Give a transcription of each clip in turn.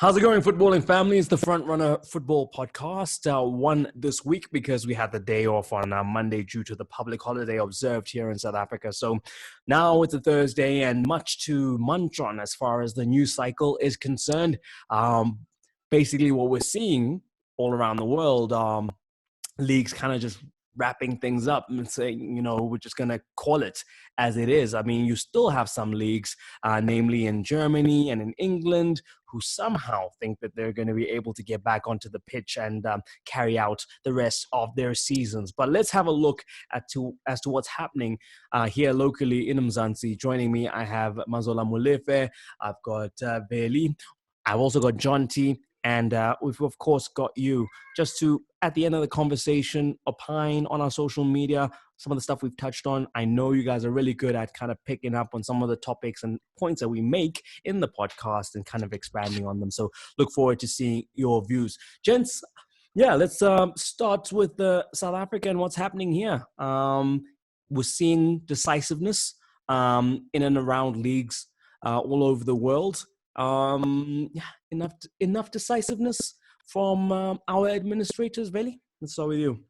How's it going, footballing family? It's the Front Runner Football Podcast. One this week because we had the day off on Monday due to the public holiday observed here in South Africa. So now it's a Thursday and much to munch on as far as the news cycle is concerned. Basically, what we're seeing all around the world, leagues kind of just wrapping things up and saying, we're just going to call it as it is. I mean, you still have some leagues, namely in Germany and in England, who somehow think that they're going to be able to get back onto the pitch and carry out the rest of their seasons. But let's have a look as to what's happening here locally in Mzansi. Joining me, I have Mazola Mulefe, I've got Veli, I've also got Jonty, and we've, of course, got you just to, at the end of the conversation, opine on our social media, some of the stuff we've touched on. I know you guys are really good at kind of picking up on some of the topics and points that we make in the podcast and kind of expanding on them. So look forward to seeing your views. Gents, let's start with South Africa and what's happening here. We're seeing decisiveness in and around leagues all over the world. Enough decisiveness from our administrators, Veli? Let's start with you.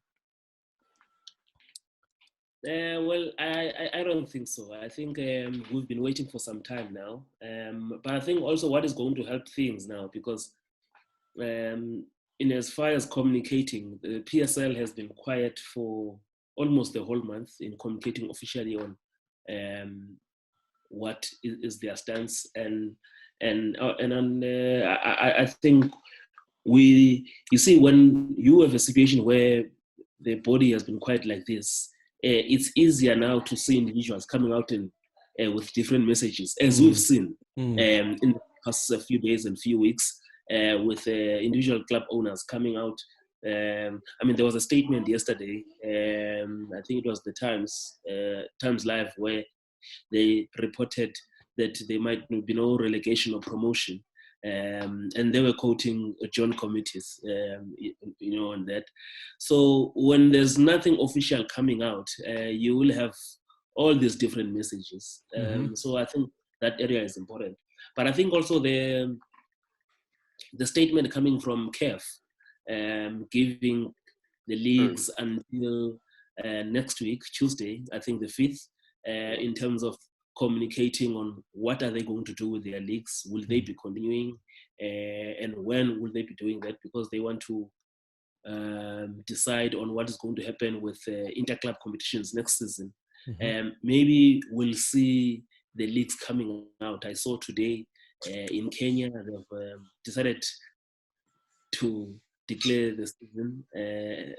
Well, I don't think so. I think we've been waiting for some time now. But I think also what is going to help things now, because in as far as communicating, the PSL has been quiet for almost the whole month in communicating officially on what is their stance. I think you see, when you have a situation where the body has been quiet like this, it's easier now to see individuals coming out and with different messages, as we've seen in the past few days and few weeks, with individual club owners coming out. There was a statement yesterday, I think it was the Times Live, where they reported that there might be no relegation or promotion. And they were quoting joint committees, on that. So when there's nothing official coming out, you will have all these different messages. So I think that area is important. But I think also the statement coming from CAF, giving the leagues until next week, Tuesday, I think the 5th, in terms of communicating on what are they going to do with their leagues. Will they be continuing, and when will they be doing that? Because they want to decide on what is going to happen with inter-club competitions next season. Maybe we'll see the leagues coming out. I saw today in Kenya they've decided to declare the season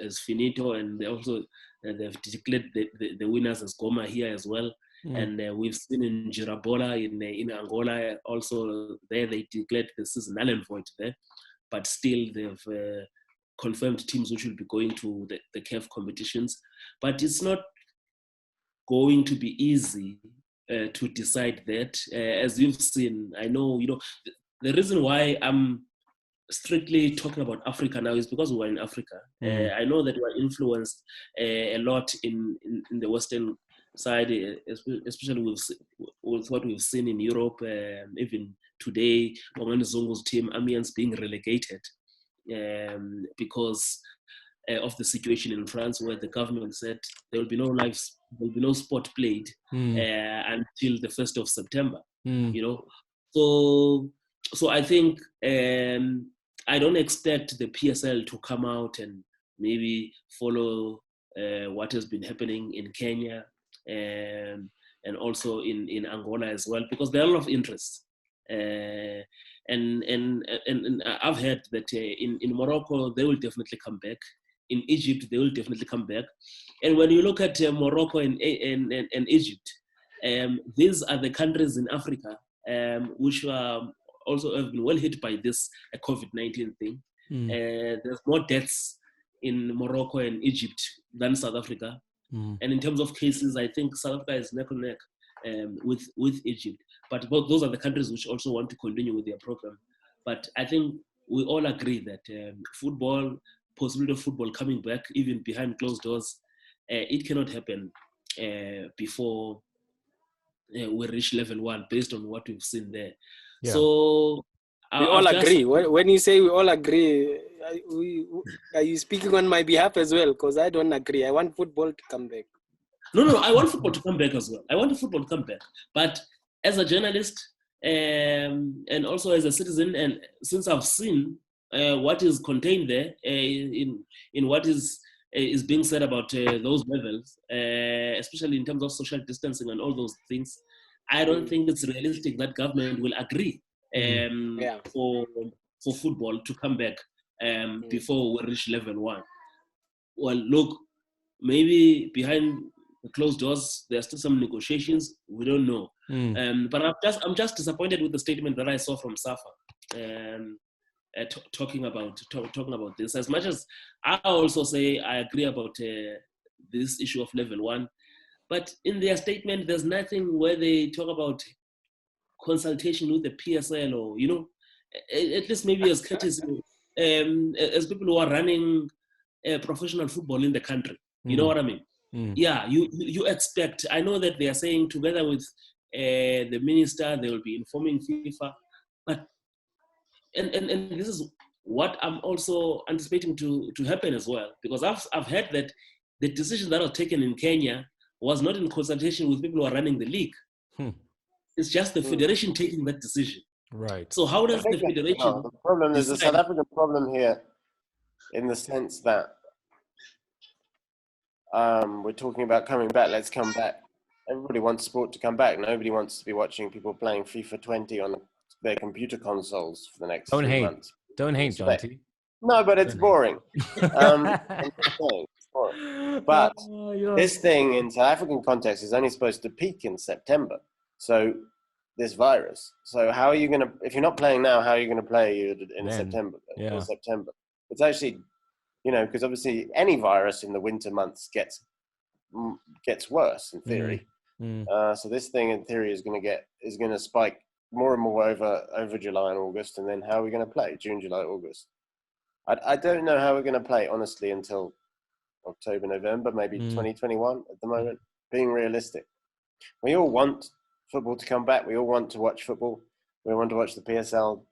as finito, and they've declared the winners as Goma here as well. And we've seen in Girabola in Angola also, there they declared the season null and void there, but still they've confirmed teams which will be going to the CAF competitions. But it's not going to be easy to decide that. As you've seen, I know, the reason why I'm strictly talking about Africa now is because we're in Africa. I know that we're influenced a lot in the Western side, especially with what we've seen in Europe. Even today, Bongani Zongo's team, Amiens, being relegated because of the situation in France, where the government said there will be no sport played until the 1st of September. So I think I don't expect the PSL to come out and maybe follow what has been happening in Kenya and also in Angola as well, because there are a lot of interest. And I've heard that in Morocco they will definitely come back. In Egypt they will definitely come back. And when you look at Morocco and Egypt, these are the countries in Africa which are also have been well hit by this COVID-19 thing. There's more deaths in Morocco and Egypt than South Africa. And in terms of cases, I think South Africa is neck and neck with Egypt. But both those are the countries which also want to continue with their program. But I think we all agree that possibility of football coming back, even behind closed doors, it cannot happen before we reach level 1, based on what we've seen there. Yeah. So We all agree. When you say we all agree, are you speaking on my behalf as well? Because I don't agree. I want football to come back. No, I want football to come back as well. I want football to come back. But as a journalist and also as a citizen, and since I've seen what is contained there in what is being said about those levels, especially in terms of social distancing and all those things, I don't think it's realistic that government will agree for football to come back before we reach level 1. Well, look, maybe behind the closed doors, there are still some negotiations. We don't know. But I'm just disappointed with the statement that I saw from Safa talking about this. As much as I also say I agree about this issue of level 1, but in their statement, there's nothing where they talk about consultation with the PSL or, at least maybe as courtesy, as people who are running professional football in the country. You know what I mean? Yeah, you expect. I know that they are saying together with the minister, they will be informing FIFA, but and this is what I'm also anticipating to happen as well, because I've heard that the decision that was taken in Kenya was not in consultation with people who are running the league. It's just the federation taking that decision. Right. So how does the federation? The problem is a South African problem here, in the sense that we're talking about coming back. Let's come back. Everybody wants sport to come back. Nobody wants to be watching people playing FIFA 20 on their computer consoles for the next 3 months. Don't hate, Jonty. No, but it's boring. It's boring. But this thing in South African context is only supposed to peak in September. So this virus. So how are you going to, if you're not playing now, how are you going to play in September? In September. It's actually, because obviously any virus in the winter months gets worse in theory. So this thing in theory is going to spike more and more over July and August, and then how are we going to play June, July, August? I don't know how we're going to play honestly until October, November, maybe 2021 at the moment. Being realistic, we all want football to come back. We all want to watch football. We want to watch the PSL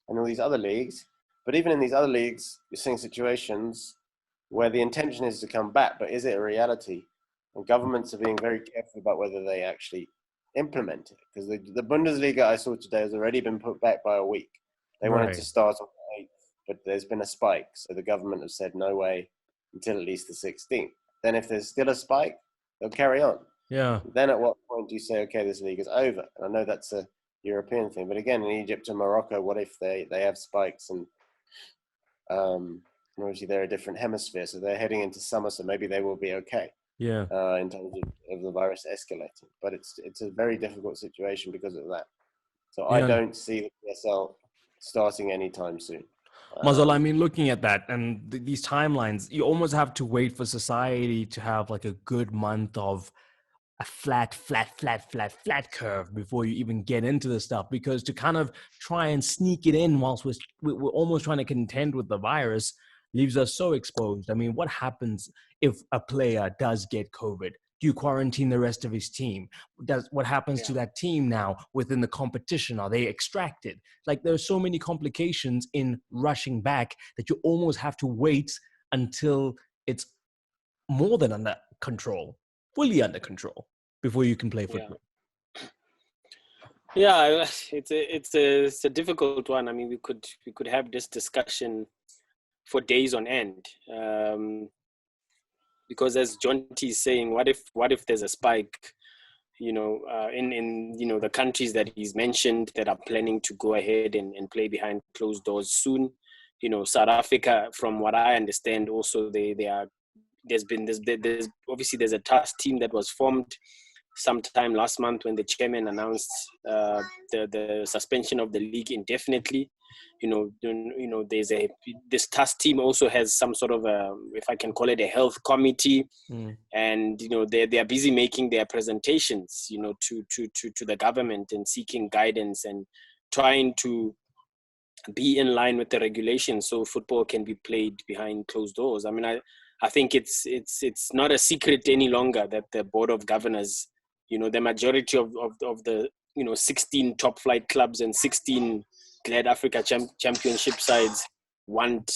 and all these other leagues. But even in these other leagues, you're seeing situations where the intention is to come back, but is it a reality? And governments are being very careful about whether they actually implement it. Because the Bundesliga I saw today has already been put back by a week. They wanted to start on the 8th, but there's been a spike. So the government has said no way until at least the 16th. Then if there's still a spike, they'll carry on. Yeah. Then at what point do you say, okay, this league is over? And I know that's a European thing, but again, in Egypt and Morocco, what if they have spikes and obviously they're a different hemisphere, so they're heading into summer, so maybe they will be okay. Yeah. In terms of the virus escalating, but it's a very difficult situation because of that. So I don't see the PSL starting anytime soon. Mazola, I mean, looking at that and these timelines, you almost have to wait for society to have like a good month of a flat curve before you even get into the stuff, because to kind of try and sneak it in whilst we're almost trying to contend with the virus leaves us so exposed. I mean, what happens if a player does get COVID? Do you quarantine the rest of his team? What happens to that team now within the competition? Are they extracted? Like, there's so many complications in rushing back that you almost have to wait until it's more than under control, fully under control, before you can play football. Yeah, it's a difficult one. I mean, we could have this discussion for days on end, because as Jonty is saying, what if there's a spike, in the countries that he's mentioned that are planning to go ahead and play behind closed doors soon. South Africa, from what I understand, also there's a task team that was formed sometime last month when the chairman announced the suspension of the league indefinitely. This task team also has some sort of if I can call it, a health committee, and they are busy making their presentations, to the government and seeking guidance and trying to be in line with the regulations so football can be played behind closed doors. I mean, I think it's not a secret any longer that the board of governors, the majority of the 16 top flight clubs and 16 glad Africa championship sides want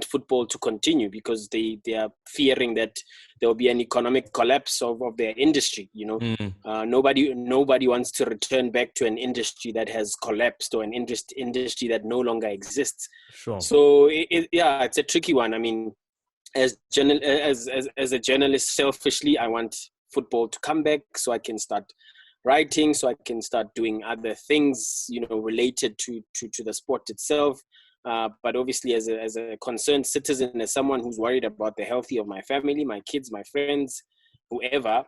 football to continue, because they are fearing that there will be an economic collapse of their industry. Nobody wants to return back to an industry that has collapsed, or an industry that no longer exists. Sure. So it's a tricky one. I mean, as a journalist, selfishly, I want football to come back so I can start writing, so I can start doing other things, related to the sport itself. But obviously, as a concerned citizen, as someone who's worried about the health of my family, my kids, my friends, whoever,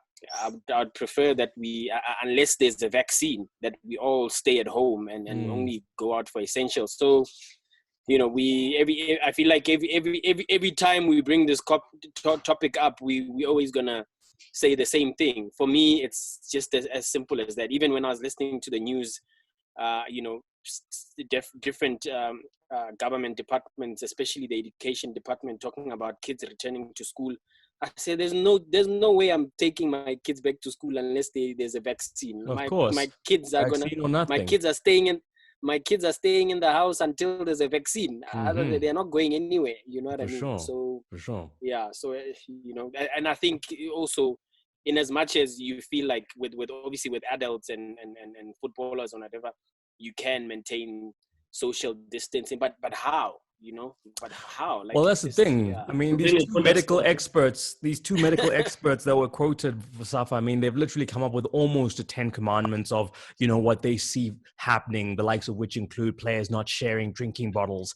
I'd prefer that we, unless there's a vaccine, that we all stay at home and only go out for essentials. So, I feel like every time we bring this topic up, we always gonna say the same thing. For me, it's just as simple as that. Even when I was listening to the news, different government departments, especially the education department, talking about kids returning to school, I say there's no way I'm taking my kids back to school unless there's a vaccine. Of course, my kids are my kids are staying in the house until there's a vaccine. They're not going anywhere. You know what I mean? Sure. So for sure. Yeah. So and I think also, in as much as you feel like with obviously with adults and footballers or whatever, you can maintain social distancing, but how? But how? Well, that's the thing. Yeah. I mean, these two medical experts that were quoted for SAFA, I mean, they've literally come up with almost the 10 commandments of, what they see happening, the likes of which include players not sharing drinking bottles,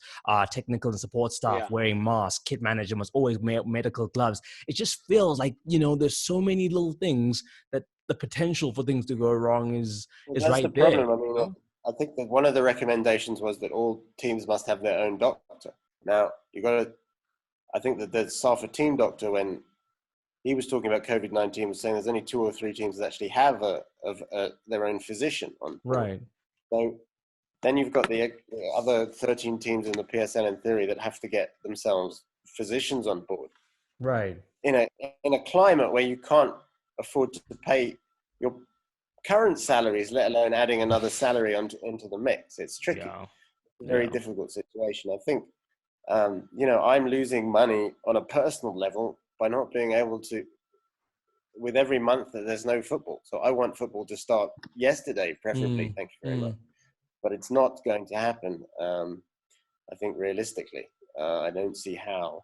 technical and support staff wearing masks, kit manager must always wear medical gloves. It just feels like, there's so many little things that the potential for things to go wrong is right there. That's the problem. I mean, I think that one of the recommendations was that all teams must have their own doctor. Now, I think that the SAFA team doctor, when he was talking about COVID-19, was saying there's only 2 or 3 teams that actually have their own physician on board. Right. So then you've got the other 13 teams in the PSL, in theory, that have to get themselves physicians on board. Right. In a climate where you can't afford to pay your current salaries, let alone adding another salary into the mix. It's tricky. Yeah. Very difficult situation. I think, I'm losing money on a personal level by not being able to, with every month that there's no football. So I want football to start yesterday, preferably. Thank you very much. But it's not going to happen. I think realistically, I don't see how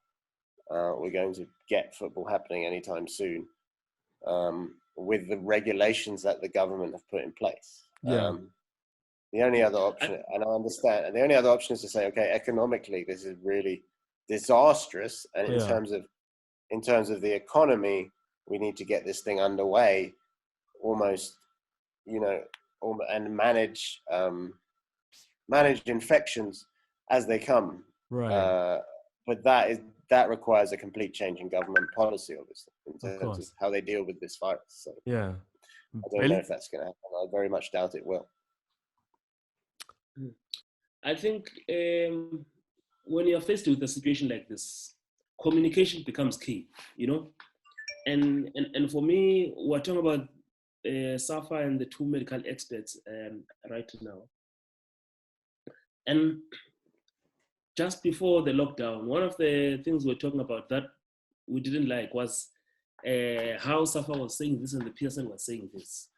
we're going to get football happening anytime soon. With the regulations that the government have put in place. The only other option, and I understand, the only other option is to say, okay, economically, this is really disastrous. And in terms of the economy, we need to get this thing underway almost, and manage infections as they come. Right. But that requires a complete change in government policy, obviously, in terms of how they deal with this virus. So I don't know if that's going to happen. I very much doubt it will. I think when you're faced with a situation like this, communication becomes key, And for me, we're talking about SAFA and the 2 medical experts right now. And just before the lockdown, one of the things we're talking about that we didn't like was how SAFA was saying this and the PSL was saying this.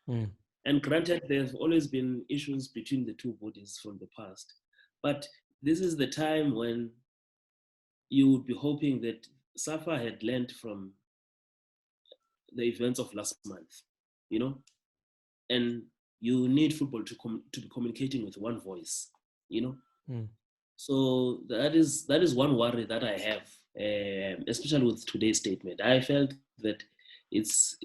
And granted, there's always been issues between the 2 bodies from the past. But this is the time when you would be hoping that SAFA had learned from the events of last month, And you need football to be communicating with one voice, So that is one worry that I have, especially with today's statement. I felt that it's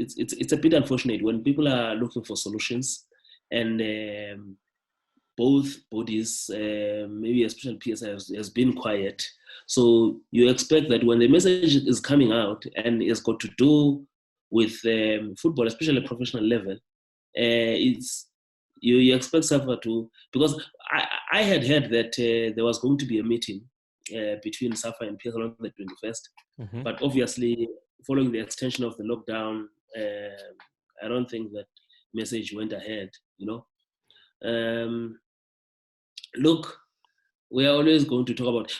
a bit unfortunate when people are looking for solutions, and both bodies, maybe especially PSL, has been quiet. So you expect that when the message is coming out and it's got to do with football, especially at professional level, you expect SAFA to, because I had heard that there was going to be a meeting between SAFA and PSL on the 21st, but obviously following the extension of the lockdown, I don't think that message went ahead, look, we are always going to talk about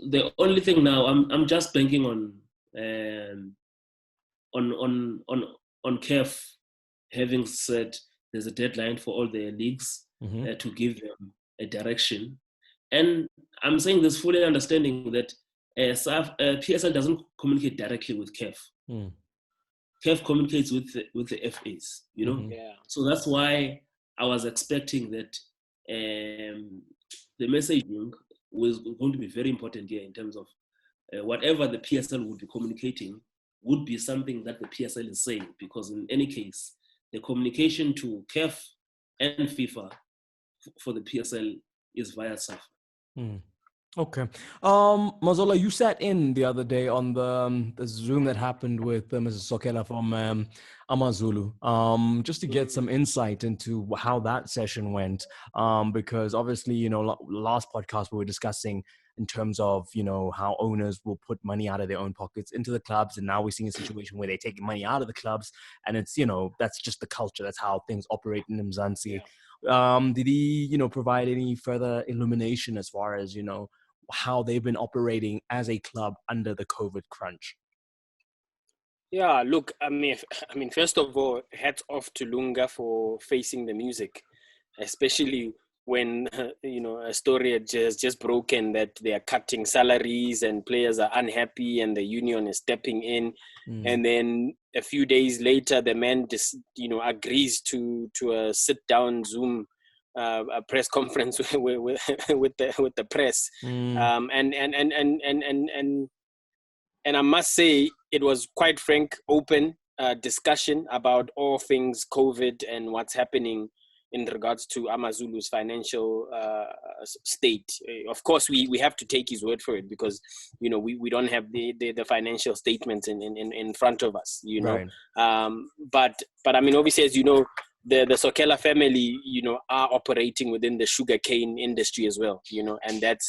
the only thing now. I'm just banking on CAF having said there's a deadline for all the leagues to give them a direction, and I'm saying this fully understanding that PSL doesn't communicate directly with CAF. CAF communicates with the FAs, you know. So that's why I was expecting that the messaging was going to be very important here in terms of whatever the PSL would be communicating would be something that the PSL is saying, because in any case, the communication to CAF and FIFA for the PSL is via SAFA. Okay. Mazola, you sat in the other day on the Zoom that happened with Mrs. Sokela from AmaZulu, just to get some insight into how that session went. Because obviously, you know, last podcast we were discussing in terms of, you know, how owners will put money out of their own pockets into the clubs. And now we're seeing a situation where they're taking money out of the clubs. And it's, you know, that's just the culture. That's how things operate in Mzansi. Did he, you know, provide any further illumination as far as, you know, how they've been operating as a club under the COVID crunch? Yeah, look, I mean, first of all, hats off to Lunga for facing the music, especially when, you know, a story had just broken that they are cutting salaries and players are unhappy and the union is stepping in. And then a few days later, the man just, you know, agrees to a sit-down Zoom a press conference with the press, and I must say it was quite frank, open discussion about all things COVID and what's happening in regards to AmaZulu's financial state. Of course, we have to take his word for it because, you know, we don't have the financial statements in front of us, you know. Right. But I mean, obviously, as you know, the Sokela family, you know, are operating within the sugarcane industry as well, you know, and that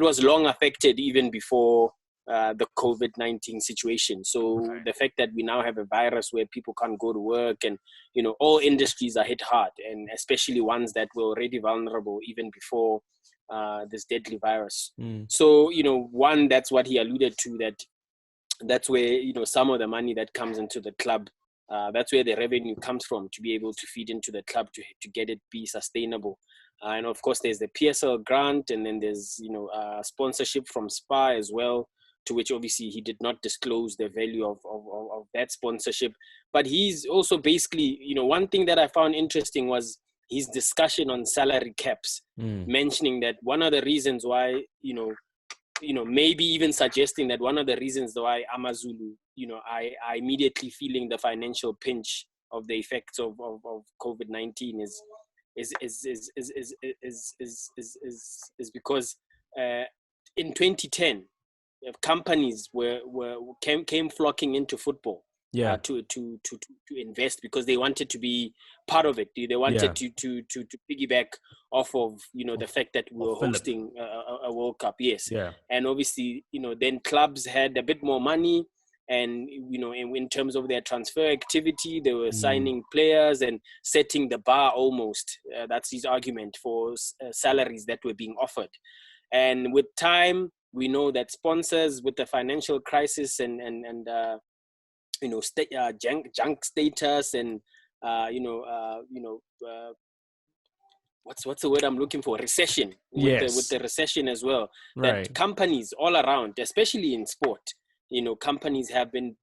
was long affected even before the COVID-19 situation. So the fact that we now have a virus where people can't go to work and, you know, all industries are hit hard, and especially ones that were already vulnerable even before this deadly virus. So, you know, one, that's what he alluded to, that's where, you know, some of the money that comes into the club, that's where the revenue comes from to be able to feed into the club to get it be sustainable. And of course, there's the PSL grant, and then there's, you know, sponsorship from SPA as well, to which obviously he did not disclose the value of that sponsorship. But he's also basically, you know, one thing that I found interesting was his discussion on salary caps, mentioning that one of the reasons why, you know, maybe even suggesting that one of the reasons why AmaZulu, you know, I immediately feeling the financial pinch of the effects of COVID-19 is because in 2010 companies came flocking into football to invest because they wanted to be part of it. They wanted to piggyback off of, you know, the fact that we were hosting a World Cup. And obviously, you know, then clubs had a bit more money, and, you know, in terms of their transfer activity, they were signing players and setting the bar almost. That's his argument for salaries that were being offered. And with time, we know that sponsors, with the financial crisis and you know, junk status and what's the word I'm looking for? Recession. With the recession as well. Right. That companies all around, especially in sport, you know, companies have been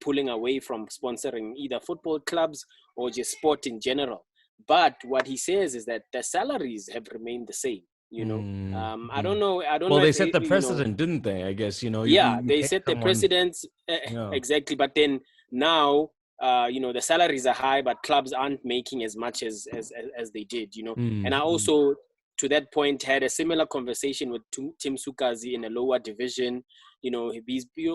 pulling away from sponsoring either football clubs or just sport in general. But what he says is that the salaries have remained the same. You know, I don't know. Well, they set the precedent, didn't they? I guess, you know. They set the precedents exactly. But then now, you know, the salaries are high, but clubs aren't making as much as they did. You know, and I also, to that point, had a similar conversation with Tim Sukazi in a lower division. You know,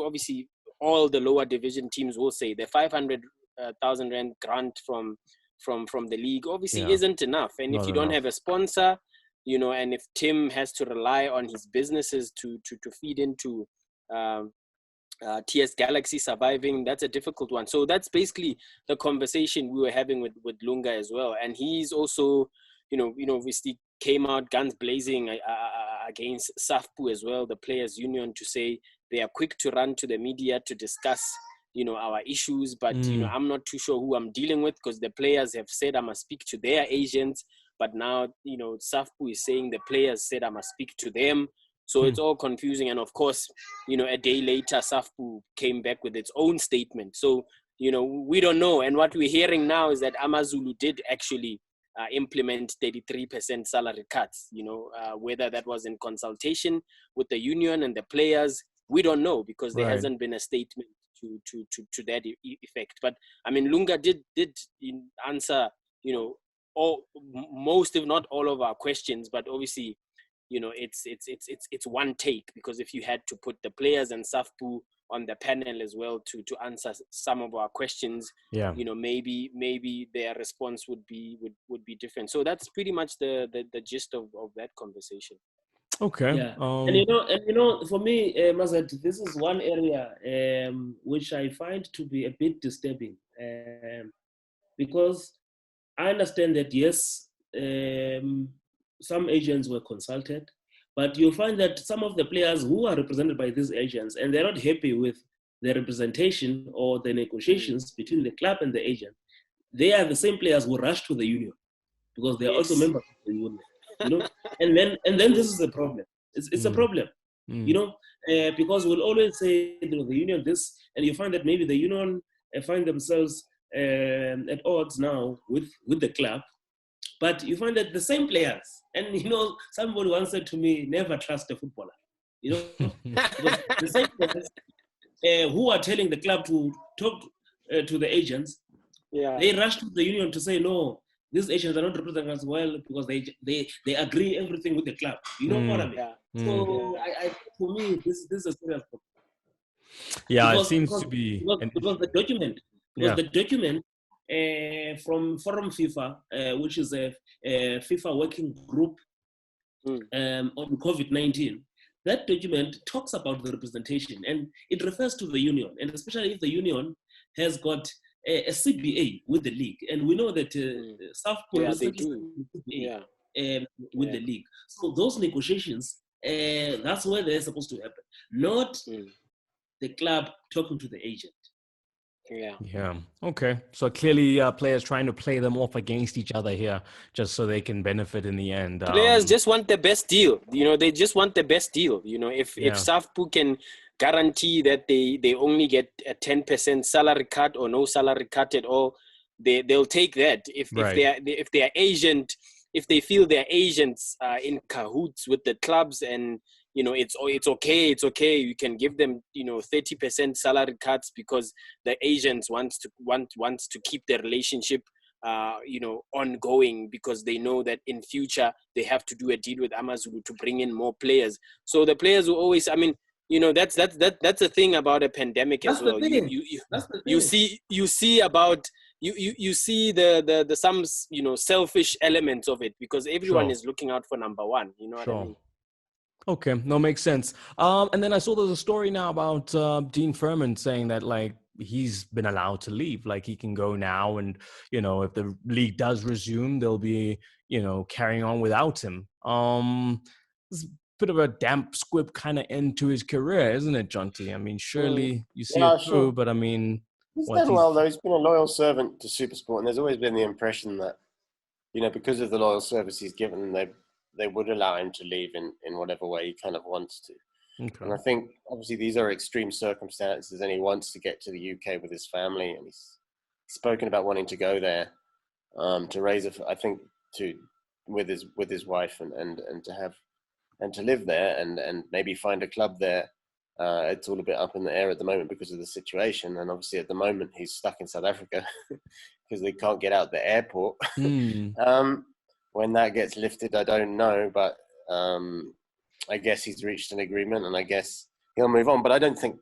obviously all the lower division teams will say the 500,000 rand grant from the league obviously isn't enough, and if you don't have a sponsor, you know, and if Tim has to rely on his businesses to feed into TS Galaxy surviving, that's a difficult one. So that's basically the conversation we were having with Lunga as well. And he's also, you know, obviously came out guns blazing against SAFPU as well, the players union, to say they are quick to run to the media to discuss, our issues. But, I'm not too sure who I'm dealing with, because the players have said I must speak to their agents. But now, SAFPU is saying the players said I must speak to them. So it's all confusing. And of course, a day later, SAFPU came back with its own statement. So, we don't know. And what we're hearing now is that AmaZulu did actually implement 33% salary cuts, whether that was in consultation with the union and the players, we don't know, because there hasn't been a statement to that effect. But I mean, Lunga did answer, most, if not all, of our questions. But obviously, it's one take, because if you had to put the players and SAFPU on the panel as well to answer some of our questions, maybe their response would be different. So that's pretty much the gist of that conversation. Okay. Yeah. And for me, Mazat, this is one area which I find to be a bit disturbing, because I understand that, yes, some agents were consulted, but you find that some of the players who are represented by these agents, and they're not happy with the representation or the negotiations between the club and the agent, they are the same players who rush to the union, because they're also members of the union. And then this is the problem. It's a problem, because we'll always say, the union this, and you find that maybe the union find themselves at odds now with the club, but you find that the same players, and somebody once said to me, never trust a footballer, because the same players who are telling the club to talk to the agents, they rush to the union to say, no, these agents are not representing us well, because they agree everything with the club. You know what I mean? So I for me, this is a serious problem. Yeah, because, it seems because, to be because the document, the document from Forum FIFA, which is a FIFA working group on COVID-19, that document talks about the representation, and it refers to the union, and especially if the union has got a CBA with the league, and we know that SAFPU they do. With the league. So those negotiations, that's where they're supposed to happen, not the club talking to the agent. Yeah. Okay. So clearly, players trying to play them off against each other here, just so they can benefit in the end. Players just want the best deal. They just want the best deal. If SAFPU can guarantee that they only get a 10% salary cut or no salary cut at all, they'll take that. If their agent, if they feel their agents are in cahoots with the clubs, and it's okay. You can give them 30% salary cuts, because the agents wants to keep the relationship ongoing, because they know that in future they have to do a deal with AmaZulu to bring in more players. So the players will always, that's the thing about a pandemic as well. You see about you see the some selfish elements of it, because everyone is looking out for number one. You know what I mean? Okay, no, makes sense. And then I saw there's a story now about Dean Furman saying that he's been allowed to leave, he can go now, and if the league does resume, they'll be carrying on without him. It's a bit of a damp squib kind of end to his career, isn't it, Jonty? I mean, surely you see it through, but I mean, he's done well though. He's been a loyal servant to SuperSport, and there's always been the impression that because of the loyal service he's given, they would allow him to leave in whatever way he kind of wants to. Okay. And I think obviously these are extreme circumstances, and he wants to get to the UK with his family, and he's spoken about wanting to go there to raise with his wife and to live there and maybe find a club there. It's all a bit up in the air at the moment because of the situation, and obviously at the moment he's stuck in South Africa because they can't get out the airport. When that gets lifted, I don't know, but I guess he's reached an agreement, and I guess he'll move on. But I don't think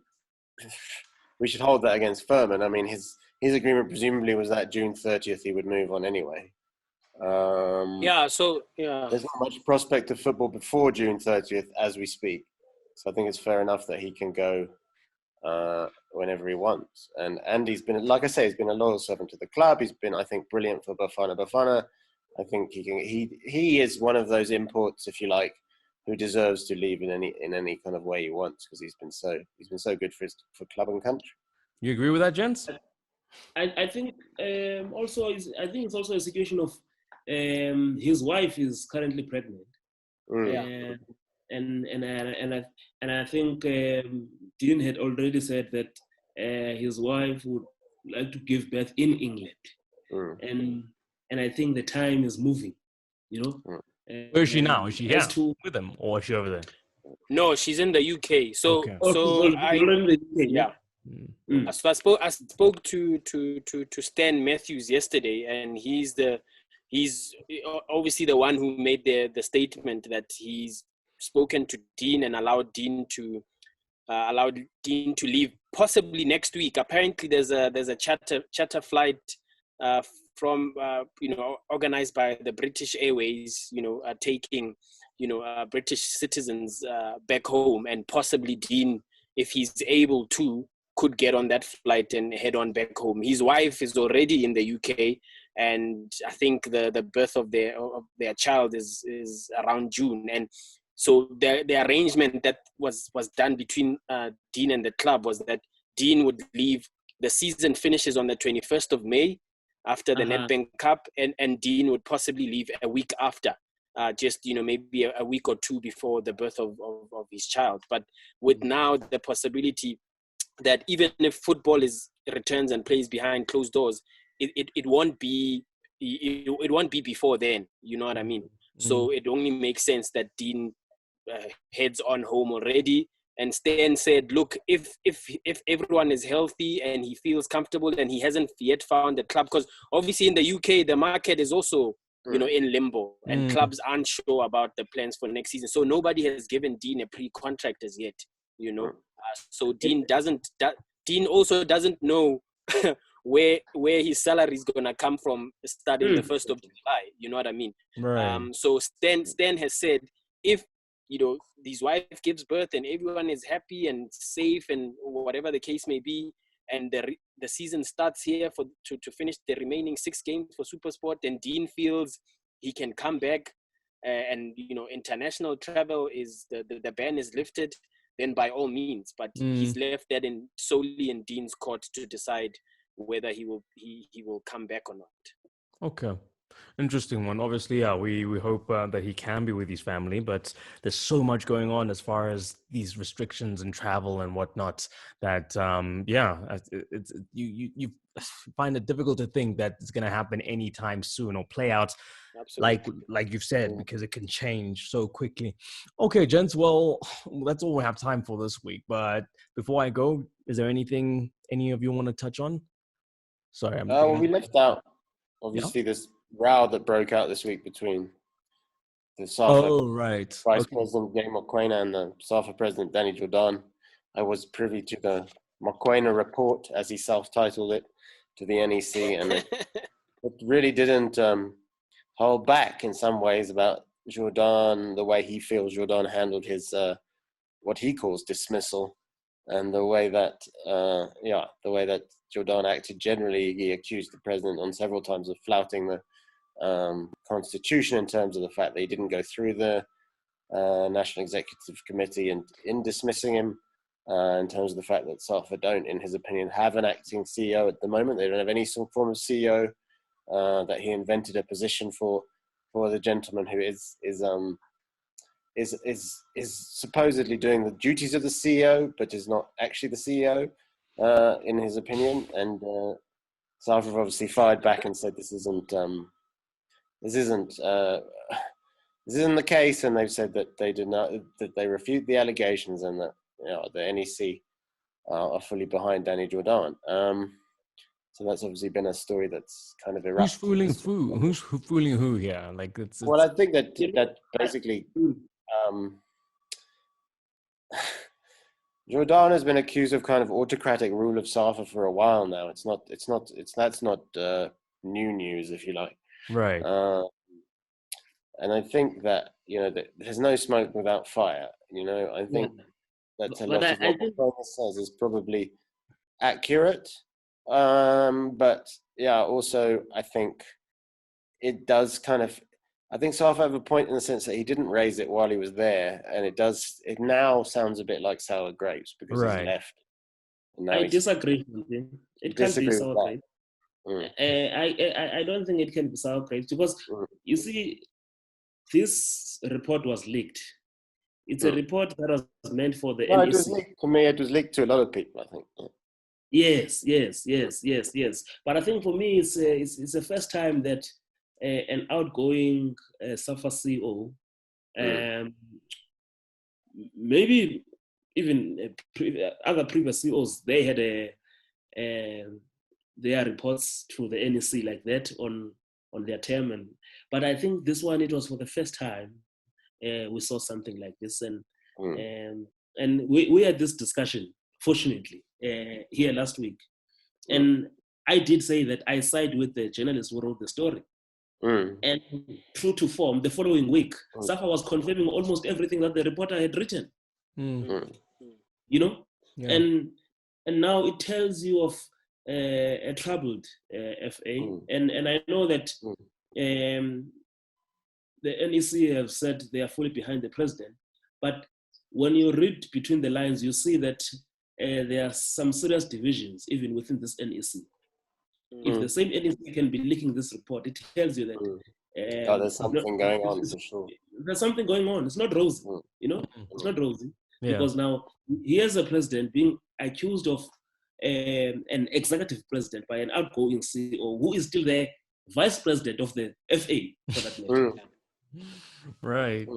we should hold that against Furman. I mean, his agreement presumably was that June 30th he would move on anyway. There's not much prospect of football before June 30th as we speak. So I think it's fair enough that he can go whenever he wants. And he's been, like I say, he's been a loyal servant to the club. He's been, I think, brilliant for Bafana Bafana. I think he is one of those imports, if you like, who deserves to leave in any kind of way he wants, because he's been so good for club and country. You agree with that, gents? I think I think it's also a situation of his wife is currently pregnant. And I think Dean had already said that his wife would like to give birth in England, and I think the time is moving, you know. Where is she now? Is she here with him, or is she over there? No, she's in the UK. So Okay. so yeah. So I spoke to Stan Matthews yesterday, and he's obviously the one who made the statement that he's spoken to Dean and allowed Dean to leave possibly next week. Apparently, there's a charter flight from organized by the British Airways, taking British citizens back home, and possibly Dean, if he's able to, could get on that flight and head on back home. His wife is already in the UK, and I think the birth of their child is around June. And so the arrangement that was done between Dean and the club was that Dean would leave. The season finishes on the 21st of May after the Nedbank Cup, and Dean would possibly leave a week after, just maybe a week or two before the birth of his child. But with now the possibility that even if football returns and plays behind closed doors, it won't be before then. You know what I mean? So it only makes sense that Dean heads on home already. And Stan said, look, if everyone is healthy and he feels comfortable and he hasn't yet found a club, because obviously in the UK the market is also in limbo, and clubs aren't sure about the plans for next season. So nobody has given Dean a pre-contract as yet. So Dean also doesn't know where his salary is gonna come from starting the 1st of July. You know what I mean? Right. So Stan has said, if his wife gives birth and everyone is happy and safe and whatever the case may be, and the season starts here to finish the remaining 6 games for SuperSport, and Dean feels he can come back, and international travel is the ban is lifted, then by all means. But he's left that solely in Dean's court to decide whether he will come back or not. Okay. Interesting one. Obviously, yeah, we hope that he can be with his family, but there's so much going on as far as these restrictions and travel and whatnot that, you find it difficult to think that it's going to happen anytime soon or play out. Absolutely. Like you've said, because it can change so quickly. Okay, gents, well, that's all we have time for this week. But before I go, is there anything any of you want to touch on? Sorry. We left out, obviously, this row that broke out this week between the SAFA Vice President Gay McWane and the SAFA President Danny Jordan. I was privy to the McWane Report, as he self-titled it, to the NEC, and it really didn't hold back in some ways about Jordan, the way he feels Jordan handled his what he calls dismissal, and the way that Jordan acted generally. He accused the president on several times of flouting the constitution in terms of the fact that he didn't go through the National Executive Committee, and in dismissing him in terms of the fact that SAFA don't, in his opinion, have an acting CEO at the moment. They don't have any form of CEO, that he invented a position for the gentleman who is supposedly doing the duties of the CEO, but is not actually the CEO, in his opinion. And SAFA obviously fired back and said this isn't the case, and they've said that they refute the allegations, and that the NEC are fully behind Danny Jordan. So that's obviously been a story that's kind of erupted. Who's fooling who here? Well, I think that basically Jordan has been accused of kind of autocratic rule of SAFA for a while now. That's not new news, if you like. Right. And I think that that there's no smoke without fire. I think that a lot of what says is probably accurate. But yeah, also I think it does kind of. I think Safa have a point in the sense that he didn't raise it while he was there, and it now sounds a bit like sour grapes because he's left. I disagree with him. It can't be sour grapes. I don't think it can be sour grapes because you see, this report was leaked. It's a report that was meant for the NEC. It was leaked to me. It was leaked to a lot of people, I think. Yes. But I think for me, it's the first time that an outgoing SAFA CEO, maybe even other previous CEOs, they had their reports to the NEC like that on their term. But I think this one, it was for the first time we saw something like this. And we had this discussion, fortunately, here last week. And I did say that I side with the journalist who wrote the story. And true to form, the following week, SAFA was confirming almost everything that the reporter had written. You know? Yeah. And now it tells you of a troubled FA. And I know that the NEC have said they are fully behind the president. But when you read between the lines, you see that there are some serious divisions even within this NEC. If the same NEC can be leaking this report, it tells you that there's something going on for sure. There's something going on. It's not rosy, you know. It's not rosy because now here's a president being accused of an executive president by an outgoing CEO who is still the vice president of the FA for that matter. Right.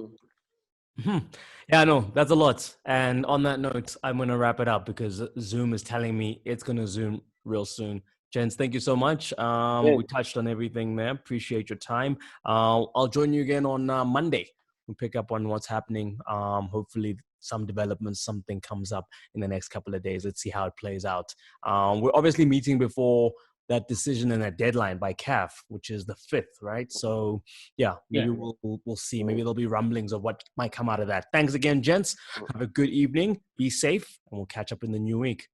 Yeah, no, that's a lot. And on that note, I'm going to wrap it up because Zoom is telling me it's going to Zoom real soon. Gents, thank you so much. We touched on everything there. Appreciate your time. I'll join you again on Monday. We'll pick up on what's happening. Hopefully some developments, something comes up in the next couple of days. Let's see how it plays out. We're obviously meeting before that decision and that deadline by CAF, which is the 5th, right? So yeah, maybe we'll see. Maybe there'll be rumblings of what might come out of that. Thanks again, gents. Have a good evening. Be safe, and we'll catch up in the new week.